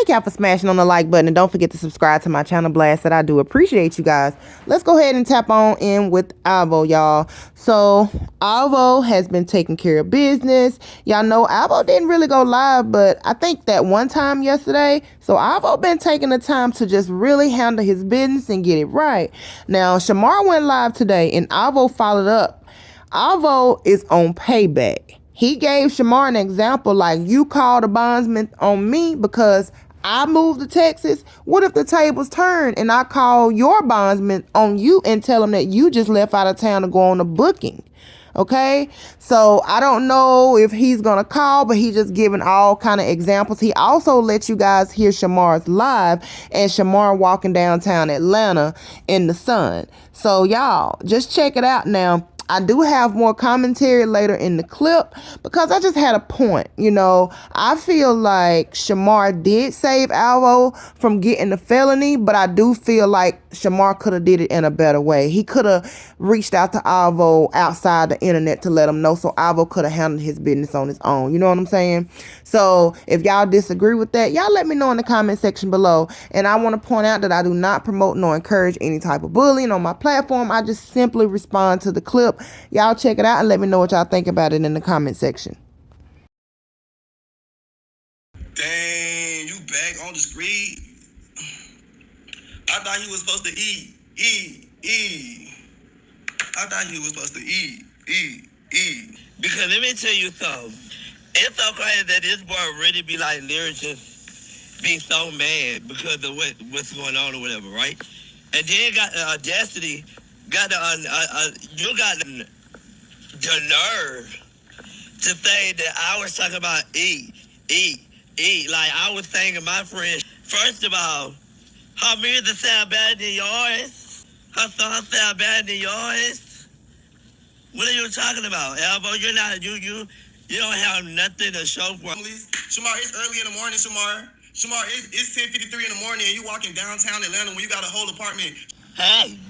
Thank y'all for smashing on the like button, and don't forget to subscribe to my channel. Blast that I do appreciate you guys. Let's go ahead and tap on in with ALVO, y'all. So ALVO has been taking care of business. Y'all know ALVO didn't really go live, but I think that one time yesterday. So ALVO been taking the time to just really handle his business and get it right. Now Shamar went live today, and ALVO followed up. ALVO is on Payback. He gave Shamar an example, like, you called a bondsman on me because I moved to Texas. What if the tables turn and I call your bondsman on you and tell him that you just left out of town to go on a booking? Okay, so I don't know if he's gonna call, but he just giving all kind of examples. He also let you guys hear Shamar's live and Shamar walking downtown Atlanta in the sun. So y'all just check it out. Now I do have more commentary later in the clip because I just had a point. You know, I feel like Shamar did save ALVO from getting the felony, but I do feel like Shamar could have did it in a better way. He could have reached out to ALVO outside the internet to let him know, so ALVO could have handled his business on his own. You know what I'm saying? So if y'all disagree with that, y'all let me know in the comment section below. And I want to point out that I do not promote nor encourage any type of bullying on my platform. I just simply respond to the clip. Y'all check it out and let me know what y'all think about it in the comment section. Dang, you back on the street? I thought he was supposed to eat. I thought he was supposed to eat. Because let me tell you something. It's so crazy that this boy really be like literally just be so mad because of what's going on or whatever, right? And then got the audacity, got the you got the nerve to say that I was talking about eat. Like I was saying to my friend, first of all, her music sound better than yours. Her song sound better than yours. What are you talking about, ALVO? You're not you don't have nothing to show for. Shamar, it's early in the morning, Shamar. Shamar, it's 10:53 in the morning and you walking downtown Atlanta when you got a whole apartment. Hey.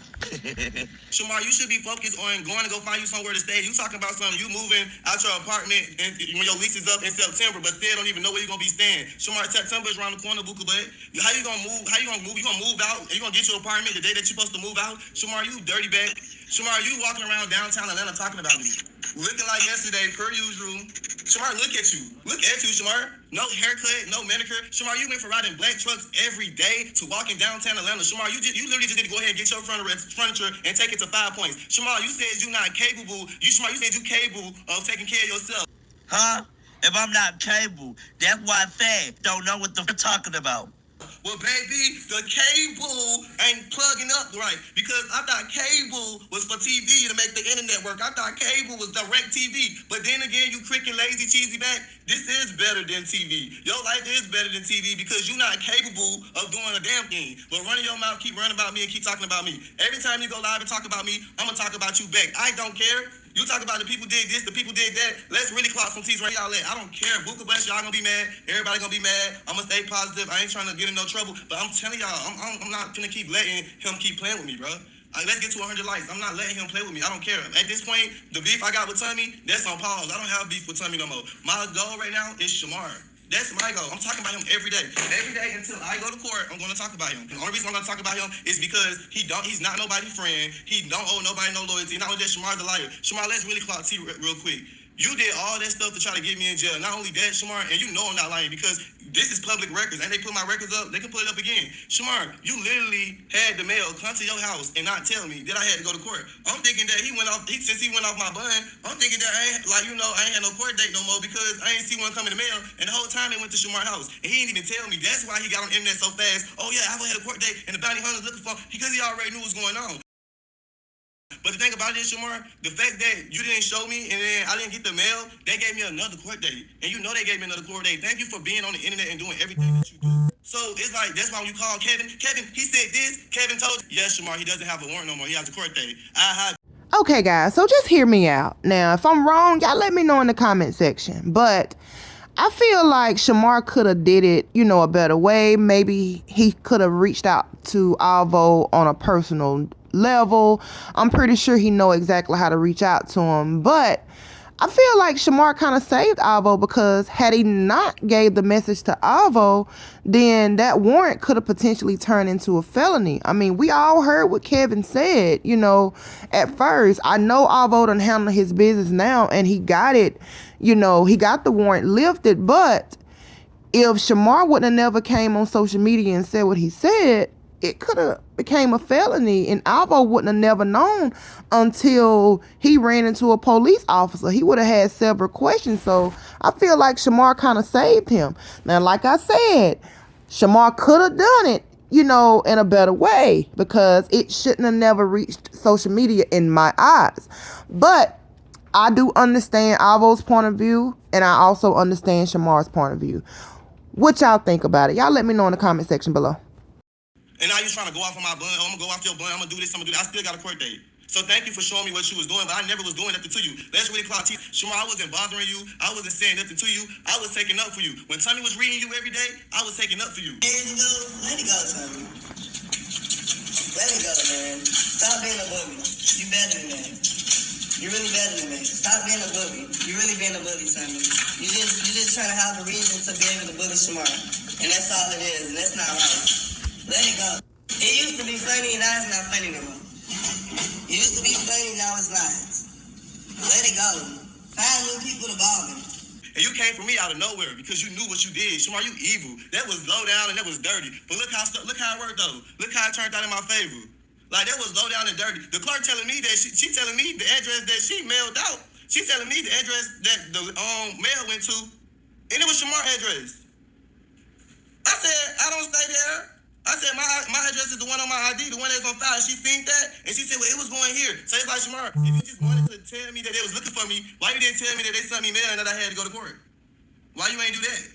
Shamar, you should be focused on going to go find you somewhere to stay. You talking about something, you moving out your apartment and when your lease is up in September, but still don't even know where you're gonna be staying. Shamar, September is around the corner, Buka, but how you gonna move? You gonna move out? You gonna get your apartment the day that you're supposed to move out? Shamar, you dirty bag. Shamar, you walking around downtown Atlanta talking about me. Looking like yesterday, per usual. Shamar, look at you. Look at you, Shamar. No haircut, no manicure. Shamar, you went from riding black trucks every day to walking downtown Atlanta. Shamar, you literally just need to go ahead and get your furniture and take it to 5 points. Shamar, you said you're not capable. Shamar, you said you're capable of taking care of yourself. Huh? If I'm not capable, that's why I said don't know what the f*** talking about. Well, baby, the cable ain't plugging up right because I thought cable was for TV to make the internet work. I thought cable was direct TV. But then again, you cricket lazy cheesy back. This is better than TV. Your life is better than TV because you're not capable of doing a damn thing. But running your mouth, keep running about me and keep talking about me. Every time you go live and talk about me, I'm going to talk about you back. I don't care. You talk about the people did this, the people did that. Let's really clock some T's right y'all at. I don't care. Buka bless y'all gonna be mad. Everybody gonna be mad. I'm gonna stay positive. I ain't trying to get in no trouble. But I'm telling y'all, I'm not gonna keep letting him keep playing with me, bro. Let's get to 100 likes. I'm not letting him play with me. I don't care. At this point, the beef I got with Tommy, that's on pause. I don't have beef with Tommy no more. My goal right now is Shamar. That's my goal. I'm talking about him every day. Every day until I go to court, I'm going to talk about him. The only reason I'm going to talk about him is because he's not nobody's friend. He don't owe nobody no loyalty. Not only that, Shamar's a liar. Shamar, let's really clock T real quick. You did all that stuff to try to get me in jail. Not only that, Shamar, and you know I'm not lying because this is public records and they put my records up, they can put it up again. Shamar, you literally had the mail come to your house and not tell me that I had to go to court. I'm thinking that since he went off my bun, I'm thinking that I ain't had no court date no more because I ain't see one come in the mail and the whole time they went to Shamar's house. And he didn't even tell me. That's why he got on the internet so fast. Oh yeah, I had a court date and the bounty hunter's looking for him because he already knew what was going on. But the thing about it is, Shamar, the fact that you didn't show me and then I didn't get the mail, they gave me another court date. And you know they gave me another court date. Thank you for being on the internet and doing everything that you do. So it's like, that's why when you call Kevin, he said this, Kevin told you, yes, Shamar, he doesn't have a warrant no more. He has a court date. Okay, guys, so just hear me out. Now, if I'm wrong, y'all let me know in the comment section. But I feel like Shamar could have did it, a better way. Maybe he could have reached out to ALVO on a personal level. I'm pretty sure he know exactly how to reach out to him. But I feel like Shamar kind of saved Alvo, because had he not gave the message to Alvo, then that warrant could have potentially turned into a felony. I mean, we all heard what Kevin said, at first. I know Alvo done handle his business now, and he got it, he got the warrant lifted. But if Shamar wouldn't have never came on social media and said what he said, it could have became a felony, and Alvo wouldn't have never known until he ran into a police officer. He would have had several questions. So I feel like Shamar kind of saved him. Now, like I said, Shamar could have done it, in a better way, because it shouldn't have never reached social media in my eyes. But I do understand Alvo's point of view, and I also understand Shamar's point of view. What y'all think about it? Y'all let me know in the comment section below. And now you're trying to go off on my bun. Oh, I'm going to go off your bun. I'm going to do this. I'm going to do that. I still got a court date. So thank you for showing me what you was doing, but I never was doing nothing to you. Let's really clock teeth. Shamar, I wasn't bothering you. I wasn't saying nothing to you. I was taking up for you. When Tommy was reading you every day, I was taking up for you. Let it go, Tommy. Let it go, man. Stop being a bully. You better than that. You're really better than that. Stop being a bully. You're really being a bully, Tommy. You just trying to have a reason to be able to bully Shamar. And that's all it is. And that's not right. Let it go. It used to be funny, and now it's not funny no more. It used to be funny, now it's not. Let it go. Find new people to bother. And you came for me out of nowhere because you knew what you did. Shamar, you evil. That was low down and that was dirty. But look how it worked though. Look how it turned out in my favor. Like, that was low down and dirty. The clerk telling me that she telling me the address that she mailed out. She telling me the address that the mail went to, and it was Shamar's address. I said, I don't stay there. I said, my address is the one on my ID, the one that's on file. She seen that, and she said, well, it was going here. So it's like, Shamar, if you just wanted to tell me that they was looking for me, why you didn't tell me that they sent me mail and that I had to go to court? Why you ain't do that?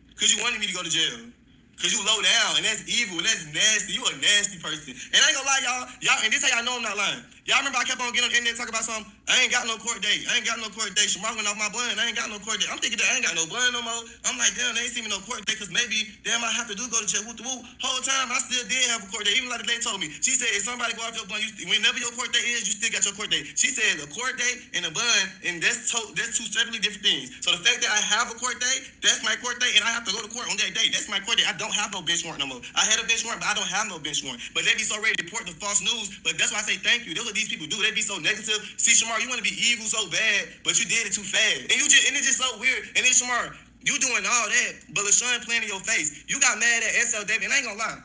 Because you wanted me to go to jail. Because you low down, and that's evil, and that's nasty. You a nasty person. And I ain't gonna lie, y'all, and this how y'all know I'm not lying. Y'all remember I kept on getting on the internet talking about something? I ain't got no court date. Shamar went off my bun. I ain't got no court date. I'm thinking that I ain't got no bun no more. I'm like, damn, they ain't seen me no court date, because maybe, damn, I have to go to jail. Whole time, I still did have a court date. Even like the lady told me. She said, if somebody go off your bun, whenever your court date is, you still got your court date. She said, a court date and a bun, and that's two separately different things. So the fact that I have a court date, that's my court date, and I have to go to court on that date. That's my court date. I don't have no bench warrant no more. I had a bench warrant, but I don't have no bench warrant. But they be so ready to report the false news. But that's why I say thank you. That's what these people do. They be so negative. See, Shamar, you want to be evil so bad, but you did it too fast. And it's just so weird. And then, Shamar, you doing all that, but LaShawn playing in your face. You got mad at SL Davis, and I ain't gonna lie.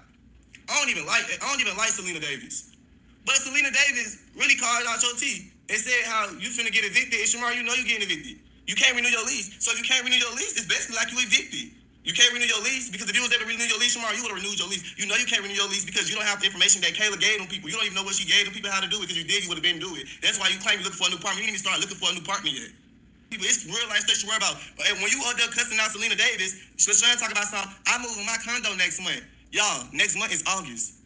I don't even like Selena Davis. But Selena Davis really called out your teeth and said how you finna get evicted. And Shamar, you know you getting evicted. You can't renew your lease. So if you can't renew your lease, it's basically like you evicted. You can't renew your lease because if you was able to renew your lease, Shamar, you would have renewed your lease. You know you can't renew your lease because you don't have the information that Kayla gave them people. You don't even know what she gave them people how to do it, because you did, you would have been do it. That's why you claim you're looking for a new apartment. You didn't even start looking for a new apartment yet. People, it's real life stuff you worry about. But when you out there cussing out Selena Davis, she's trying to talk about something. I move in my condo next month. Y'all, next month is August.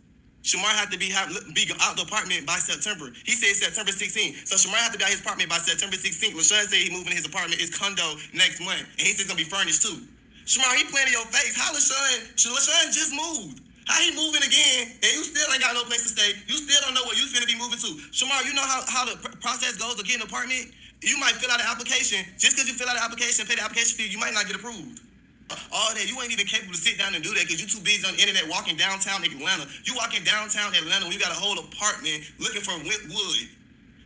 Shamar had to be out the apartment by September. He said September 16th. So Shamar had to be out his apartment by September 16th. LaShawn said he moving his apartment, his condo next month. And he said it's going to be furnished too. Shamar, he playing in your face. How LaShawn just moved? How he moving again, and you still ain't got no place to stay? You still don't know where you finna be moving to. Shamar, you know how the process goes to get an apartment? You might fill out an application. Just because you fill out an application, pay the application fee, you might not get approved. All that, you ain't even capable to sit down and do that because you too busy on the internet walking downtown Atlanta. You walking downtown Atlanta when you got a whole apartment looking for wood.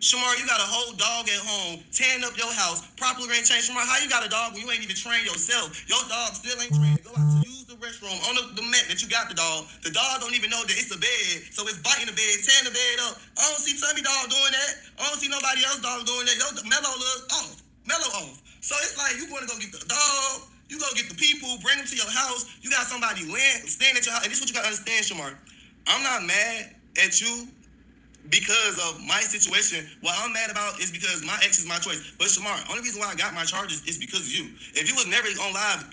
Shamar, you got a whole dog at home, tearing up your house, properly ain't changed. Shamar, how you got a dog when you ain't even trained yourself? Your dog still ain't trained to go out to use the restroom on the mat that you got the dog. The dog don't even know that it's a bed, so it's biting the bed, tearing the bed up. I don't see Tommy dog doing that. I don't see nobody else dog doing that. Yo, Mellow off. So it's like you want to go get the dog, you go get the people, bring them to your house. You got somebody staying at your house. And this is what you got to understand, Shamar. I'm not mad at you because of my situation. What I'm mad about is because my ex is my choice. But Shamar, only reason why I got my charges is because of you. If you was never on live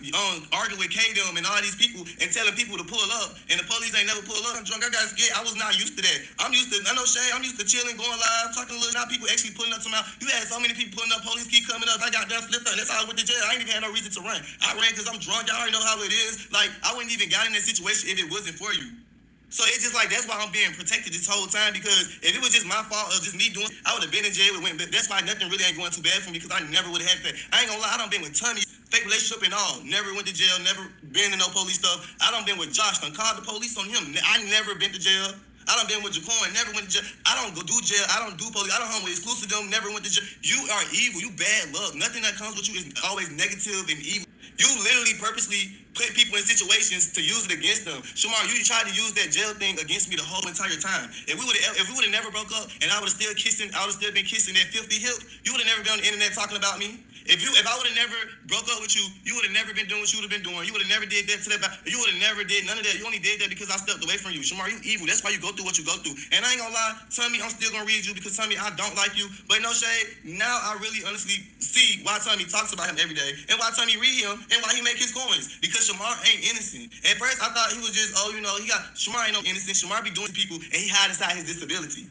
arguing with K-Dum and all these people and telling people to pull up, and the police ain't never pull up, I'm drunk, I got scared. I was not used to that. I know Shay, I'm used to chilling, going live, talking a little, now people actually pulling up to my, you had so many people pulling up, police keep coming up, I got done slipped up, that's how I went to jail. I ain't even had no reason to run. I ran because I'm drunk, y'all already know how it is. Like, I wouldn't even got in that situation if it wasn't for you. So it's just like, that's why I'm being protected this whole time, because if it was just my fault or just me doing, I would have been in jail. That's why nothing really ain't going too bad for me, because I never would have had that. I ain't gonna lie, I done been with Tommy, fake relationship and all. Never went to jail, never been in no police stuff. I done been with Josh, done called the police on him. I never been to jail. I done been with Jaquan, never went to jail. I don't go do jail. I don't do police. I don't hang with exclusive them, never went to jail. You are evil. You bad luck. Nothing that comes with you is always negative and evil. You literally purposely put people in situations to use it against them. Shamar, you tried to use that jail thing against me the whole entire time. If we would have never broke up and I would have still been kissing that filthy hip, you would have never been on the internet talking about me. If I would have never broke up with you, you would have never been doing what you would have been doing. You would have never did that to that. You would have never did none of that. You only did that because I stepped away from you. Shamar, you evil. That's why you go through what you go through. And I ain't gonna lie, Tommy, I'm still gonna read you because Tommy, I don't like you. But no shade, now I really honestly see why Tommy talks about him every day and why Tommy read him and why he make his coins. Because Shamar ain't innocent. At first, I thought he was just, Shamar ain't no innocent. Shamar be doing to people and he hide inside his disability.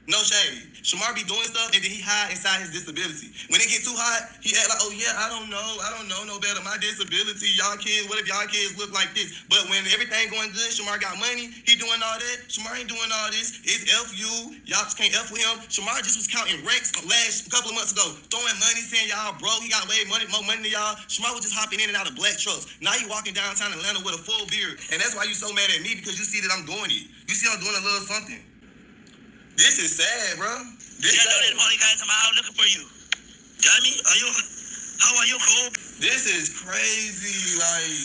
No shade. Shamar be doing stuff and then he hide inside his disability. When it get too hot, he act like, oh yeah, I don't know no better. My disability, y'all kids, what if y'all kids look like this? But when everything going good, Shamar got money, he doing all that. Shamar ain't doing all this. It's F you. Y'all just can't F with him. Shamar just was counting ranks last couple of months ago, throwing money, saying y'all broke. He got way more money than y'all. Shamar was just hopping in and out of black trucks. Now he walking downtown Atlanta with a full beard. And that's why you so mad at me, because you see that I'm doing it. You see I'm doing a little something. This is sad, bro. I know that morning guys in my house looking for you. Johnny, how are you, Cole? This is crazy, like.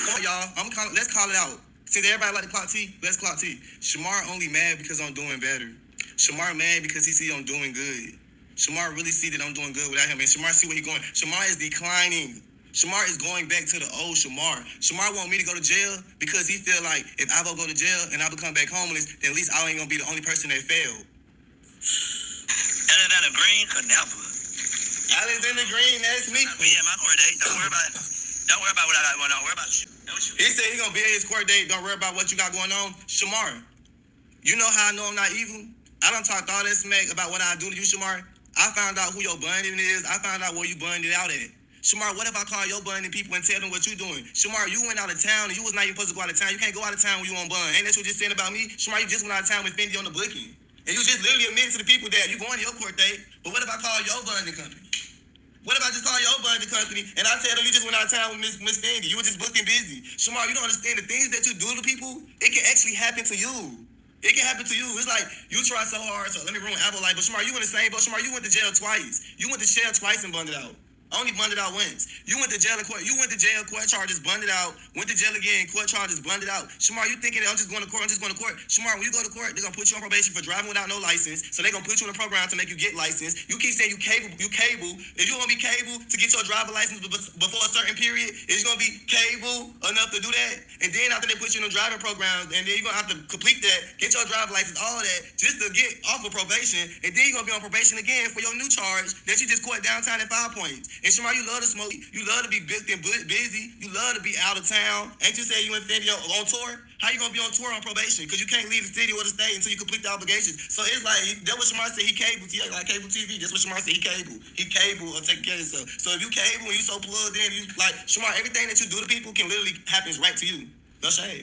Come on, y'all. Let's call it out. Since everybody like to clock T, let's clock T. Shamar only mad because I'm doing better. Shamar mad because he see I'm doing good. Shamar really see that I'm doing good without him, and Shamar see where he going. Shamar is declining. Shamar is going back to the old Shamar. Shamar want me to go to jail because he feel like if I go to jail and I become back homeless, then at least I ain't gonna be the only person that failed. Alexander Green could never. Alexander Green, that's me. Yeah, my court date. Don't worry about it. Don't worry about what I got going on. Worry about you. He said he gonna be at his court date. Don't worry about what you got going on. Shamar, you know how I know I'm not evil? I done talked all that smack about what I do to you, Shamar. I found out who your bonding is. I found out where you bonded out at. Shamar, what if I call your bonding people and tell them what you doing? Shamar, you went out of town and you was not even supposed to go out of town. You can't go out of town when you on bond. Ain't that what you just saying about me? Shamar, you just went out of town with Fendi on the booking. And you just literally admitted to the people that you going to your court date. But what if I call your bonding company? What if I just call your bonding company and I tell them you just went out of town with Miss Fendi? You were just booked and busy. Shamar, you don't understand the things that you do to people, it can actually happen to you. It can happen to you. It's like you try so hard to let me ruin Apple life, but Shamar, you in the same boat. Shamar, you went to jail twice. You went to jail twice and bonded out. Only bonded out once. You went to jail in court. You went to jail, court charges, bonded out. Went to jail again, court charges, bonded out. Shamar, you thinking that I'm just going to court? Shamar, when you go to court, they're going to put you on probation for driving without no license. So they're going to put you in a program to make you get licensed. You keep saying you cable. If you want to be cable to get your driver license before a certain period, it's going to be cable enough to do that. And then after they put you in a driving program, and then you're going to have to complete that, get your driver license, all that, just to get off of probation. And then you're going to be on probation again for your new charge that you just caught downtown at 5 points. And Shamar, you love to smoke. You love to be booked and busy. You love to be out of town. Ain't you say you and Fendi on tour? How you gonna be on tour on probation? Because you can't leave the city or the state until you complete the obligations. So it's like, that's what Shamar said, he cable. Like cable TV. That's what Shamar said, he cable. He cable or taking care of himself. So if you cable and you so plugged in, you like, Shamar, everything that you do to people can literally happen right to you. No shade.